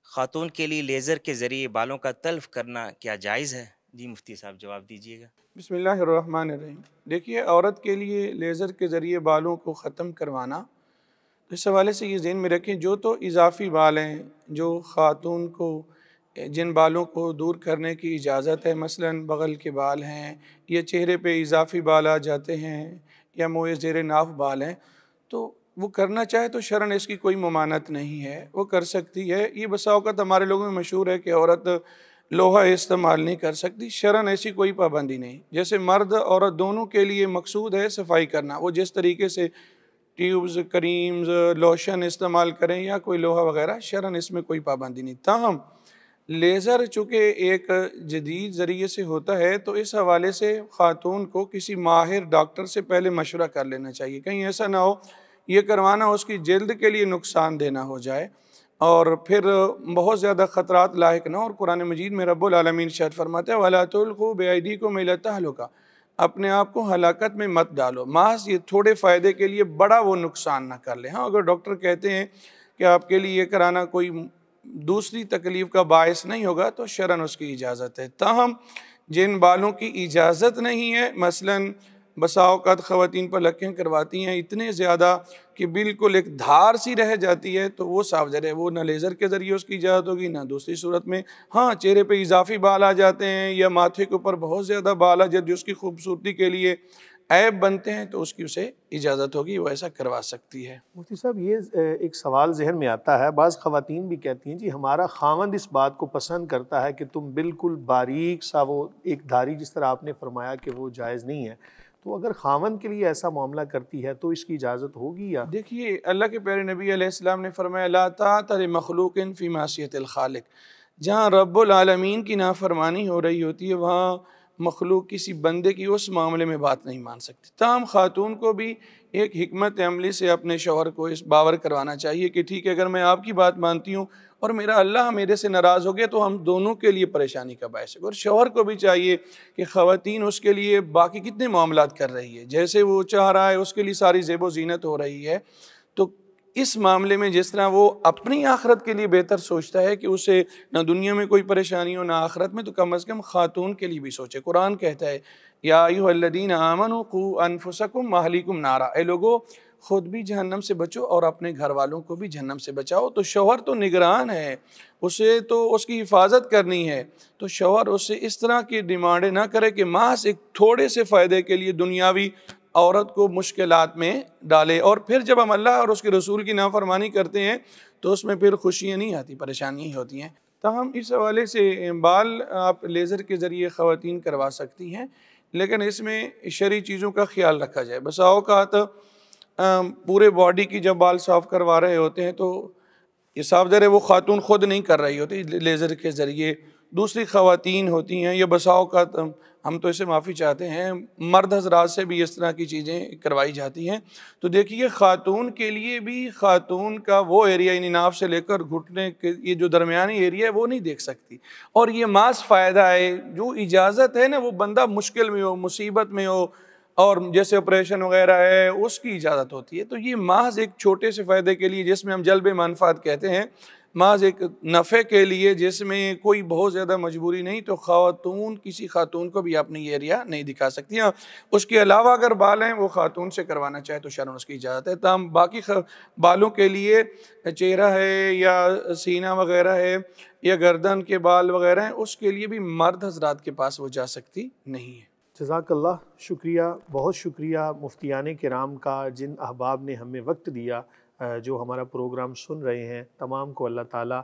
خاتون کے لیے لیزر کے ذریعے بالوں کا تلف کرنا کیا جائز ہے؟ جی مفتی صاحب جواب دیجیے گا۔ بسم اللہ الرحمن الرحیم۔ دیکھیے، عورت کے لیے لیزر کے ذریعے بالوں کو ختم کروانا، اس حوالے سے یہ ذہن میں رکھیں، جو تو اضافی بال ہیں، جو خاتون کو جن بالوں کو دور کرنے کی اجازت ہے، مثلا بغل کے بال ہیں یا چہرے پہ اضافی بال آ جاتے ہیں یا موئے زیر ناف بال ہیں، تو وہ کرنا چاہے تو شرعاً اس کی کوئی ممانعت نہیں ہے، وہ کر سکتی ہے۔ یہ بسا اوقات ہمارے لوگوں میں مشہور ہے کہ عورت لوہا استعمال نہیں کر سکتی، شرعاً ایسی کوئی پابندی نہیں۔ جیسے مرد عورت دونوں کے لیے مقصود ہے صفائی کرنا، وہ جس طریقے سے ٹیوبز، کریمز، لوشن استعمال کریں یا کوئی لوہا وغیرہ، شرعاً اس میں کوئی پابندی نہیں۔ تاہم لیزر چونکہ ایک جدید ذریعے سے ہوتا ہے، تو اس حوالے سے خاتون کو کسی ماہر ڈاکٹر سے پہلے مشورہ کر لینا چاہیے، کہیں ایسا نہ ہو یہ کروانا اس کی جلد کے لیے نقصان دینا ہو جائے اور پھر بہت زیادہ خطرات لاحق نہ ہو۔ اور قرآن مجید میں رب العالمین ارشاد فرماتے ہیں وَلَا تُلْقُوا بِأَيْدِيكُمْ إِلَى التَّهْلُكَةِ، اپنے آپ کو ہلاکت میں مت ڈالو، محض یہ تھوڑے فائدے کے لیے بڑا وہ نقصان نہ کر لے۔ ہاں، اگر ڈاکٹر کہتے ہیں کہ آپ کے لیے یہ کرانا کوئی دوسری تکلیف کا باعث نہیں ہوگا تو شرعاً اس کی اجازت ہے۔ تاہم جن بالوں کی اجازت نہیں ہے، مثلاً بسا اوقات خواتین پر لکیں کرواتی ہیں اتنے زیادہ کہ بالکل ایک دھار سی رہ جاتی ہے، تو وہ صاف ظاہر ہے وہ نہ لیزر کے ذریعے اس کی اجازت ہوگی نہ دوسری صورت میں۔ ہاں، چہرے پہ اضافی بال آ جاتے ہیں یا ماتھے کے اوپر بہت زیادہ بال آ جاتے جو اس کی خوبصورتی کے لیے عیب بنتے ہیں، تو اس کی اسے اجازت ہوگی، وہ ایسا کروا سکتی ہے۔ مفتی صاحب، یہ ایک سوال ذہن میں آتا ہے، بعض خواتین بھی کہتی ہیں جی ہمارا خاوند اس بات کو پسند کرتا ہے کہ تم بالکل باریک سا وہ ایک دھاری، جس طرح آپ نے فرمایا کہ وہ جائز نہیں ہے، تو اگر خاوند کے لیے ایسا معاملہ کرتی ہے تو اس کی اجازت ہوگی یا؟ دیکھیے، اللہ کے پیارے نبی علیہ السلام نے فرمایا لا طاعۃ لمخلوق فی معصیۃ الخالق، جہاں رب العالمین کی نافرمانی ہو رہی ہوتی ہے وہاں مخلوق کسی بندے کی اس معاملے میں بات نہیں مان سکتی۔ تاہم خاتون کو بھی ایک حکمت عملی سے اپنے شوہر کو اس باور کروانا چاہیے کہ ٹھیک ہے، اگر میں آپ کی بات مانتی ہوں اور میرا اللہ میرے سے ناراض ہو گیا تو ہم دونوں کے لیے پریشانی کا باعث ہے۔ اور شوہر کو بھی چاہیے کہ خواتین اس کے لیے باقی کتنے معاملات کر رہی ہے، جیسے وہ چاہ رہا ہے اس کے لیے ساری زیب و زینت ہو رہی ہے، تو اس معاملے میں جس طرح وہ اپنی آخرت کے لیے بہتر سوچتا ہے کہ اسے نہ دنیا میں کوئی پریشانی ہو نہ آخرت میں، تو کم از کم خاتون کے لیے بھی سوچے۔ قرآن کہتا ہے یا ایھا الذین آمنوا قوا انفسکم واہلیکم نارا، اے لوگو خود بھی جہنم سے بچو اور اپنے گھر والوں کو بھی جہنم سے بچاؤ۔ تو شوہر تو نگران ہے، اسے تو اس کی حفاظت کرنی ہے، تو شوہر اس سے اس طرح کی ڈیمانڈیں نہ کرے کہ محض ایک تھوڑے سے فائدے کے لیے دنیاوی عورت کو مشکلات میں ڈالے، اور پھر جب ہم اللہ اور اس کے رسول کی نافرمانی کرتے ہیں تو اس میں پھر خوشیاں نہیں آتی، پریشانیاں ہی ہوتی ہیں۔ تاہم اس حوالے سے بال آپ لیزر کے ذریعے خواتین کروا سکتی ہیں، لیکن اس میں شرعی چیزوں کا خیال رکھا جائے۔ بسا اوقات پورے باڈی کی جب بال صاف کروا رہے ہوتے ہیں تو یہ صاف ظاہر ہے وہ خاتون خود نہیں کر رہی ہوتی، لیزر کے ذریعے دوسری خواتین ہوتی ہیں، یا بسا اوقات ہم تو اسے معافی چاہتے ہیں مرد حضرات سے بھی اس طرح کی چیزیں کروائی جاتی ہیں۔ تو دیکھیے، خاتون کے لیے بھی خاتون کا وہ ایریا یعنی ناف سے لے کر گھٹنے کے یہ جو درمیانی ایریا ہے وہ نہیں دیکھ سکتی، اور یہ محض فائدہ ہے، جو اجازت ہے نا وہ بندہ مشکل میں ہو، مصیبت میں ہو، اور جیسے آپریشن وغیرہ ہے اس کی اجازت ہوتی ہے۔ تو یہ محض ایک چھوٹے سے فائدے کے لیے جس میں ہم جلب منفعت کہتے ہیں، محض ایک نفع کے لیے جس میں کوئی بہت زیادہ مجبوری نہیں، تو کسی خاتون کو بھی اپنی ایریا نہیں دکھا سکتی ہیں۔ اس کے علاوہ اگر بال ہیں وہ خاتون سے کروانا چاہے تو شرعاً اس کی اجازت ہے۔ تاہم باقی بالوں کے لیے چہرہ ہے یا سینہ وغیرہ ہے یا گردن کے بال وغیرہ ہیں، اس کے لیے بھی مرد حضرات کے پاس وہ جا سکتی نہیں ہے۔ جزاک اللہ، شکریہ، بہت شکریہ مفتیان کرام کا، جن احباب نے ہمیں وقت دیا، جو ہمارا پروگرام سن رہے ہیں، تمام کو اللہ تعالیٰ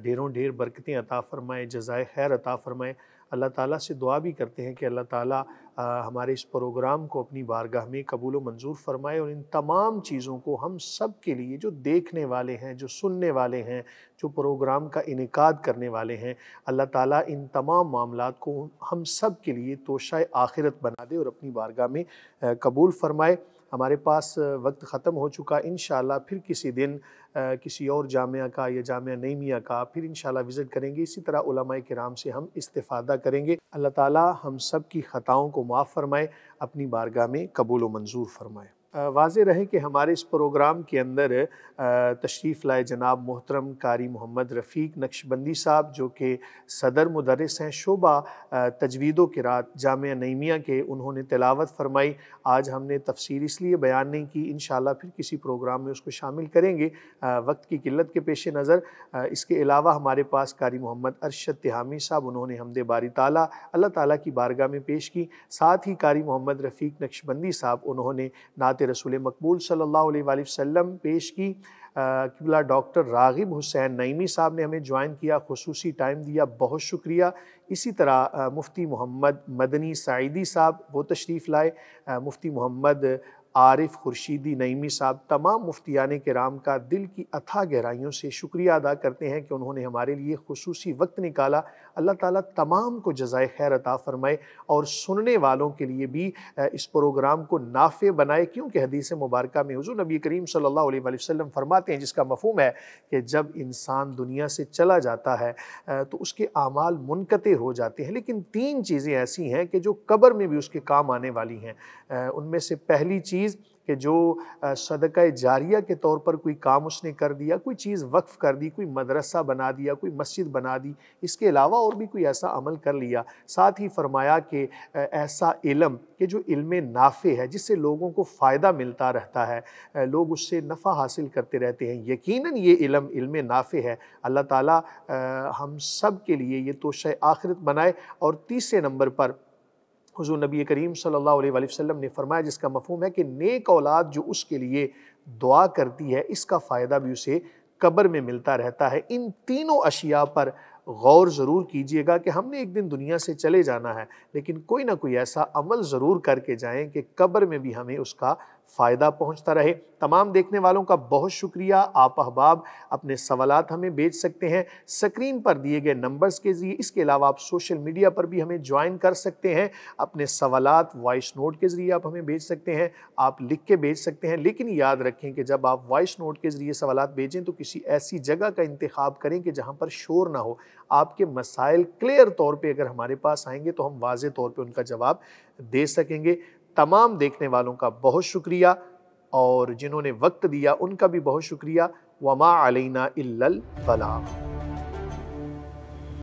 ڈھیروں ڈھیر برکتیں عطا فرمائے، جزائے خیر عطا فرمائے۔ اللہ تعالیٰ سے دعا بھی کرتے ہیں کہ اللہ تعالیٰ ہمارے اس پروگرام کو اپنی بارگاہ میں قبول و منظور فرمائے، اور ان تمام چیزوں کو ہم سب کے لیے، جو دیکھنے والے ہیں، جو سننے والے ہیں، جو پروگرام کا انعقاد کرنے والے ہیں، اللہ تعالیٰ ان تمام معاملات کو ہم سب کے لیے توشہ آخرت بنا دے اور اپنی بارگاہ میں قبول فرمائے۔ ہمارے پاس وقت ختم ہو چکا، انشاءاللہ پھر کسی دن کسی اور جامعہ کا یا جامعہ نعیمیہ کا پھر انشاءاللہ وزٹ کریں گے، اسی طرح علماء کرام سے ہم استفادہ کریں گے۔ اللہ تعالیٰ ہم سب کی خطاؤں کو معاف فرمائے، اپنی بارگاہ میں قبول و منظور فرمائے۔ واضح رہے کہ ہمارے اس پروگرام کے اندر تشریف لائے جناب محترم قاری محمد رفیق نقشبندی صاحب، جو کہ صدر مدرس ہیں شعبہ تجوید و قرات جامعہ نعیمیہ کے، انہوں نے تلاوت فرمائی۔ آج ہم نے تفسیر اس لیے بیان نہیں کی، انشاءاللہ پھر کسی پروگرام میں اس کو شامل کریں گے وقت کی قلت کے پیش نظر۔ اس کے علاوہ ہمارے پاس قاری محمد ارشد تہامی صاحب، انہوں نے حمد باری تعالیٰ اللہ تعالیٰ کی بارگاہ میں پیش کی۔ ساتھ ہی قاری محمد رفیق نقشبندی صاحب، انہوں نے نعت رسول مقبول صلی اللہ علیہ وآلہ وسلم پیش کی۔ قبلہ ڈاکٹر راغب حسین نعیمی صاحب نے ہمیں جوائن کیا، خصوصی ٹائم دیا، بہت شکریہ۔ اسی طرح مفتی محمد مدنی سعیدی صاحب وہ تشریف لائے، مفتی محمد عارف خورشیدی نعیمی صاحب، تمام مفتیان کرام کا دل کی اتھاہ گہرائیوں سے شکریہ ادا کرتے ہیں کہ انہوں نے ہمارے لیے خصوصی وقت نکالا۔ اللہ تعالیٰ تمام کو جزائے خیر عطا فرمائے اور سننے والوں کے لیے بھی اس پروگرام کو نافع بنائے، کیونکہ حدیث مبارکہ میں حضور نبی کریم صلی اللہ علیہ وآلہ وسلم فرماتے ہیں، جس کا مفہوم ہے کہ جب انسان دنیا سے چلا جاتا ہے تو اس کے اعمال منقطع ہو جاتے ہیں، لیکن 3 چیزیں ایسی ہیں کہ جو قبر میں بھی اس کے کام آنے والی ہیں۔ ان میں سے پہلی چیز کہ جو صدقہ جاریہ کے طور پر کوئی کام اس نے کر دیا، کوئی چیز وقف کر دی، کوئی مدرسہ بنا دیا، کوئی مسجد بنا دی، اس کے علاوہ اور بھی کوئی ایسا عمل کر لیا۔ ساتھ ہی فرمایا کہ ایسا علم کہ جو علم نافع ہے، جس سے لوگوں کو فائدہ ملتا رہتا ہے، لوگ اس سے نفع حاصل کرتے رہتے ہیں، یقیناً یہ علم نافع ہے۔ اللہ تعالیٰ ہم سب کے لیے یہ توشہ آخرت بنائے۔ اور تیسرے نمبر پر حضور نبی کریم صلی اللہ علیہ وآلہ وسلم نے فرمایا، جس کا مفہوم ہے کہ نیک اولاد جو اس کے لیے دعا کرتی ہے، اس کا فائدہ بھی اسے قبر میں ملتا رہتا ہے۔ ان تینوں اشیاء پر غور ضرور کیجئے گا کہ ہم نے ایک دن دنیا سے چلے جانا ہے، لیکن کوئی نہ کوئی ایسا عمل ضرور کر کے جائیں کہ قبر میں بھی ہمیں اس کا فائدہ پہنچتا رہے۔ تمام دیکھنے والوں کا بہت شکریہ۔ آپ احباب اپنے سوالات ہمیں بھیج سکتے ہیں سکرین پر دیے گئے نمبرز کے ذریعے۔ اس کے علاوہ آپ سوشل میڈیا پر بھی ہمیں جوائن کر سکتے ہیں، اپنے سوالات وائس نوٹ کے ذریعے آپ ہمیں بھیج سکتے ہیں، آپ لکھ کے بھیج سکتے ہیں، لیکن یاد رکھیں کہ جب آپ وائس نوٹ کے ذریعے سوالات بھیجیں تو کسی ایسی جگہ کا انتخاب کریں کہ جہاں پر شور نہ ہو۔ آپ کے مسائل کلیئر طور پہ اگر ہمارے پاس آئیں گے تو ہم واضح طور پہ ان کا جواب دے سکیں گے۔ تمام دیکھنے والوں کا بہت شکریہ، اور جنہوں نے وقت دیا ان کا بھی بہت شکریہ۔ وما علینا الا البلاغ۔